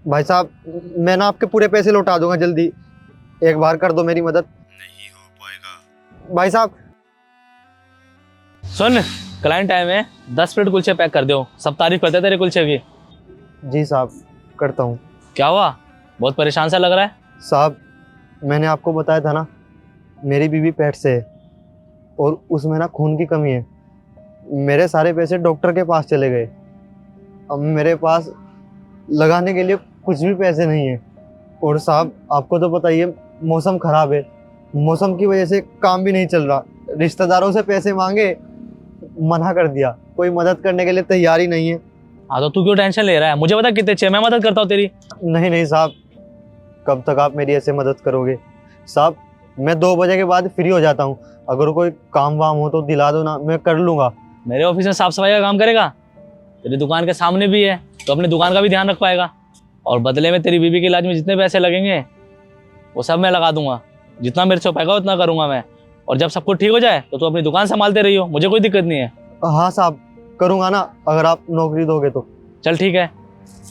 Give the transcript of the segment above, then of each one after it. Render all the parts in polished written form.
भाई साहब, मैं ना आपके पूरे पैसे लौटा दूंगा जल्दी। एक बार कर दो मेरी मदद। नहीं हो पाएगा। भाई साहब। सुन, क्लाइंट टाइम है, 10 प्लेट कुलचे पैक कर दो। सब तारीफ करते हैं तेरे कुलचे की। जी साहब, करता हूँ। क्या हुआ, बहुत परेशान सा लग रहा है? साहब, मैंने आपको बताया था ना, मेरी बीवी पेट से है और उसमें ना खून की कमी है। मेरे सारे पैसे डॉक्टर के पास चले गए। अब मेरे पास लगाने के लिए कुछ भी पैसे नहीं है। और साहब, आपको तो पता ही है, मौसम खराब है। मौसम की वजह से काम भी नहीं चल रहा। रिश्तेदारों से पैसे मांगे, मना कर दिया। कोई मदद करने के लिए तैयार ही नहीं है। हाँ तो तू क्यों टेंशन ले रहा है? मुझे बता कितने चाहिए, मैं मदद करता हूँ तेरी। नहीं नहीं साहब, कब तक आप मेरी ऐसे मदद करोगे? साहब, मैं 2 बजे के बाद फ्री हो जाता हूँ। अगर कोई काम वाम हो तो दिला दो ना, मैं कर लूँगा। मेरे ऑफिस में साफ सफाई का काम करेगा? तेरी दुकान के सामने भी है, तो अपनी दुकान का भी ध्यान रख पाएगा। और बदले में तेरी बीवी के इलाज में जितने पैसे लगेंगे वो सब मैं लगा दूंगा। जितना मेरे से हो पाएगा उतना करूंगा मैं। और जब सब कुछ ठीक हो जाए तो तू अपनी दुकान संभालते रही हो, मुझे कोई दिक्कत नहीं है। हाँ साहब, करूँगा ना, अगर आप नौकरी दोगे तो। चल ठीक है,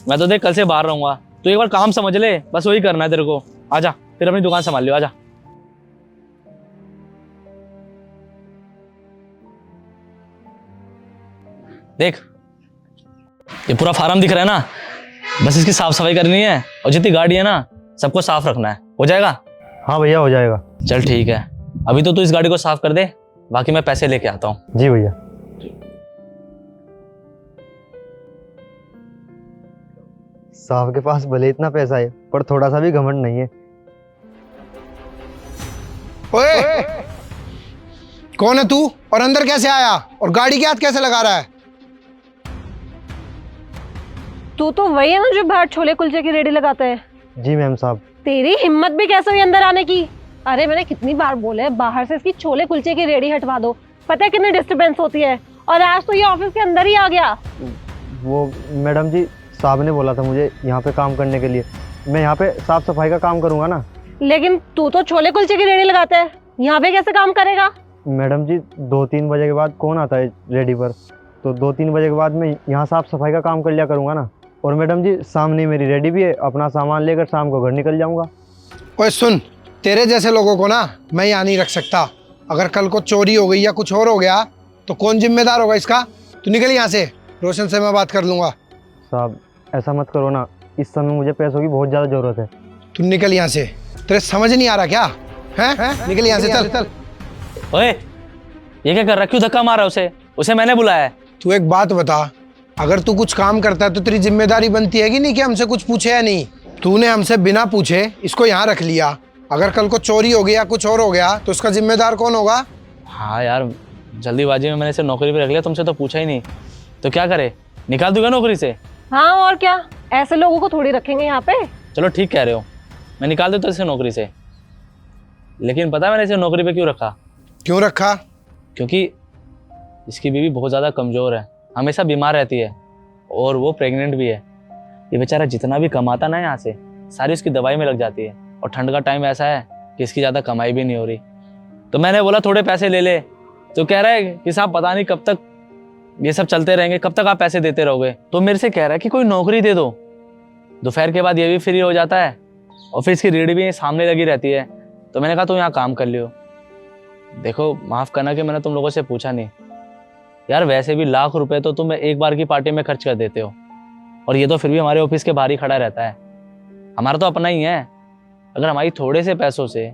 मैं तो देख कल से बाहर रहूंगा। तू एक बार काम समझ ले, बस वही करना है तेरे को। आजा, फिर अपनी दुकान संभाल लियो, आजा। देख, ये पूरा फार्म दिख रहा है ना, बस इसकी साफ सफाई करनी है और जितनी गाड़ी है ना सबको साफ रखना है। हो जाएगा? हाँ भैया, हो जाएगा। चल ठीक है, अभी तो तू इस गाड़ी को साफ कर दे, बाकी मैं पैसे लेके आता हूँ। जी भैया। साहब के पास भले इतना पैसा है, पर थोड़ा सा भी घमंड नहीं है। ओए, कौन है तू और अंदर कैसे आया और गाड़ी के हाथ कैसे लगा रहा है? तू तो वही है ना जो बाहर छोले कुलचे की रेडी लगाता है? जी मैम साहब। तेरी हिम्मत भी कैसे हुई अंदर आने की? अरे मैंने कितनी बार बोला है बाहर से इसकी छोले कुलचे की रेडी हटवा दो। पता है कितनी डिस्टरबेंस होती है? और आज तो ये ऑफिस के अंदर ही आ गया। वो मैडम जी, साहब ने बोला था मुझे यहाँ पे काम करने के लिए। मैं यहाँ पे साफ सफाई का काम करूँगा ना। लेकिन तू तो छोले कुलचे की रेडी लगाता है, यहाँ पे कैसे काम करेगा? मैडम जी, 2-3 बजे के बाद कौन आता है रेडी पर? तो 2-3 बजे के बाद मैं यहाँ साफ सफाई का काम कर लिया करूँगा ना। और मैडम जी, सामने मेरी रेडी भी है, अपना सामान लेकर शाम को घर निकल जाऊँगा। ओए सुन, तेरे जैसे लोगों को ना मैं यहाँ नहीं रख सकता। अगर कल को चोरी हो गई या कुछ और हो गया तो कौन जिम्मेदार होगा इसका? तू निकल यहाँ से, रोशन से मैं बात कर लूँगा। साहब, ऐसा मत करो ना, इस समय मुझे पैसों की बहुत ज़्यादा ज़रूरत है। तू निकल यहाँ से, तेरे समझ नहीं आ रहा क्या? हैं? निकल यहाँ से, चल। ओए, ये क्या कर रहा है? क्यों धक्का मार रहा है उसे? उसे मैंने बुलाया है। तू एक बात बता, अगर तू कुछ काम करता है तो तेरी जिम्मेदारी बनती है कि नहीं कि हमसे कुछ पूछे या नहीं? तूने हमसे बिना पूछे इसको यहाँ रख लिया। अगर कल को चोरी हो गई या कुछ और हो गया तो उसका जिम्मेदार कौन होगा? हाँ यार, जल्दीबाजी में मैंने इसे नौकरी पे रख लिया, तुमसे तो पूछा ही नहीं। तो क्या करे, निकाल दूंगा नौकरी से? हाँ और क्या, ऐसे लोगों को थोड़ी रखेंगे यहाँ पे। चलो ठीक कह रहे हो, मैं निकाल देता इसे नौकरी से। लेकिन पता है मैंने इसे नौकरी पे क्यों रखा? क्यों रखा? क्योंकि इसकी बीवी बहुत ज़्यादा कमज़ोर है, हमेशा बीमार रहती है और वो प्रेग्नेंट भी है। ये बेचारा जितना भी कमाता ना यहाँ से, सारी उसकी दवाई में लग जाती है। और ठंड का टाइम ऐसा है कि इसकी ज़्यादा कमाई भी नहीं हो रही। तो मैंने बोला थोड़े पैसे ले ले, तो कह रहा है कि साहब पता नहीं कब तक ये सब चलते रहेंगे, कब तक आप पैसे देते रहोगे। तो मेरे से कह रहा है कि कोई नौकरी दे दो। दोपहर के बाद ये भी फ्री हो जाता है और फिर इसकी रीढ़ भी सामने लगी रहती है। तो मैंने कहा तुम यहाँ काम कर लियो। देखो, माफ़ करना कि मैंने तुम लोगों से पूछा नहीं यार, वैसे भी लाख रुपए तो तुम एक बार की पार्टी में खर्च कर देते हो, और ये तो फिर भी हमारे ऑफिस के बाहर ही खड़ा रहता है। हमारा तो अपना ही है। अगर हमारी थोड़े से पैसों से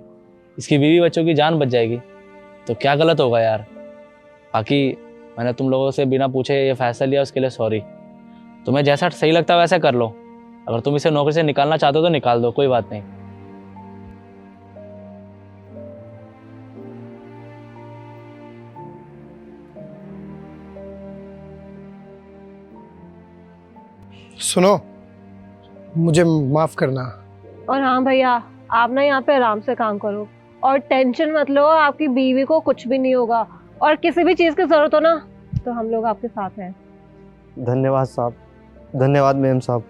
इसकी बीवी बच्चों की जान बच जाएगी तो क्या गलत होगा यार। बाकी मैंने तुम लोगों से बिना पूछे ये फैसला लिया, उसके लिए सॉरी। तुम्हें जैसा सही लगता है वैसा कर लो। अगर तुम इसे नौकरी से निकालना चाहते हो तो निकाल दो, कोई बात नहीं। सुनो, मुझे माफ करना। और हाँ भैया, आप ना यहाँ पे आराम से काम करो और टेंशन मत लो, आपकी बीवी को कुछ भी नहीं होगा। और किसी भी चीज़ की ज़रूरत हो ना तो हम लोग आपके साथ हैं। धन्यवाद साहब, धन्यवाद मैम साहब।